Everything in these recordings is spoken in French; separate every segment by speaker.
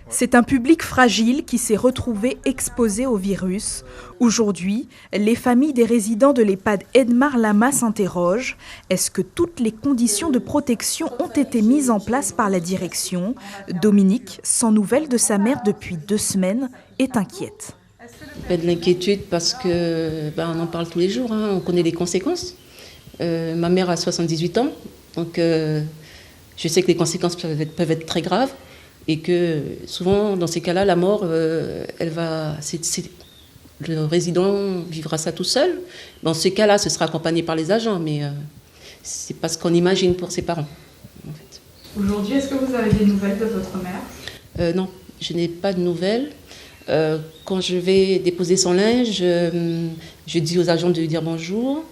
Speaker 1: C'est un public fragile qui s'est retrouvé exposé au virus. Aujourd'hui, les familles des résidents de l'EHPAD Edmar Lama s'interrogent. Est-ce que toutes les conditions de protection ont été mises en place par la direction ? Dominique, sans nouvelles de sa mère depuis 2 semaines, est inquiète.
Speaker 2: Pas de l'inquiétude parce que on en parle tous les jours, on connaît les conséquences. Ma mère a 78 ans, donc je sais que les conséquences peuvent être très graves. Et que souvent, dans ces cas-là, la mort, le résident vivra ça tout seul. Dans ces cas-là, ce sera accompagné par les agents, mais c'est pas ce qu'on imagine pour ses parents. En fait.
Speaker 3: Aujourd'hui, est-ce que vous avez des nouvelles de votre mère ?
Speaker 2: Non, je n'ai pas de nouvelles. Quand je vais déposer son linge, je dis aux agents de lui dire bonjour.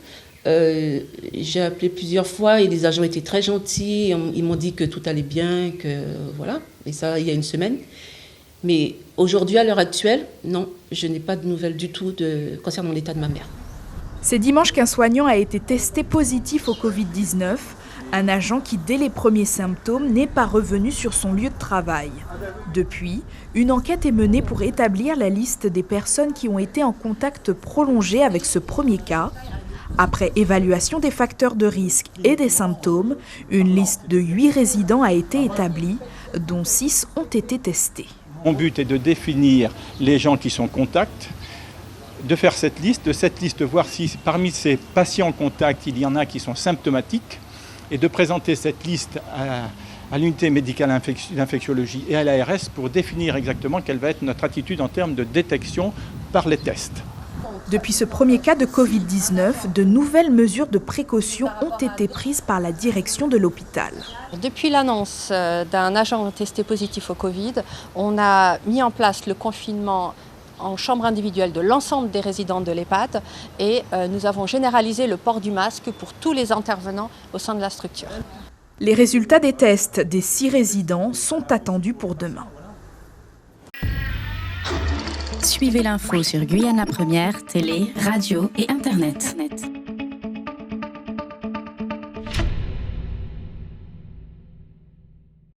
Speaker 2: J'ai appelé plusieurs fois et les agents étaient très gentils. Ils m'ont dit que tout allait bien, que voilà. Et ça, il y a 1 semaine. Mais aujourd'hui, à l'heure actuelle, non, je n'ai pas de nouvelles du tout concernant l'état de ma mère.
Speaker 1: C'est dimanche qu'un soignant a été testé positif au Covid-19. Un agent qui, dès les premiers symptômes, n'est pas revenu sur son lieu de travail. Depuis, une enquête est menée pour établir la liste des personnes qui ont été en contact prolongé avec ce premier cas. Après évaluation des facteurs de risque et des symptômes, une liste de 8 résidents a été établie, dont 6 ont été testés.
Speaker 4: Mon but est de définir les gens qui sont en contact, de faire cette liste, voir si parmi ces patients en contact, il y en a qui sont symptomatiques, et de présenter cette liste à l'unité médicale d'infectiologie et à l'ARS pour définir exactement quelle va être notre attitude en termes de détection par les tests.
Speaker 1: Depuis ce premier cas de Covid-19, de nouvelles mesures de précaution ont été prises par la direction de l'hôpital.
Speaker 5: Depuis l'annonce d'un agent testé positif au Covid, on a mis en place le confinement en chambre individuelle de l'ensemble des résidents de l'EHPAD et nous avons généralisé le port du masque pour tous les intervenants au sein de la structure.
Speaker 1: Les résultats des tests des 6 résidents sont attendus pour demain.
Speaker 6: Suivez l'info sur Guyana Première, télé, radio et internet.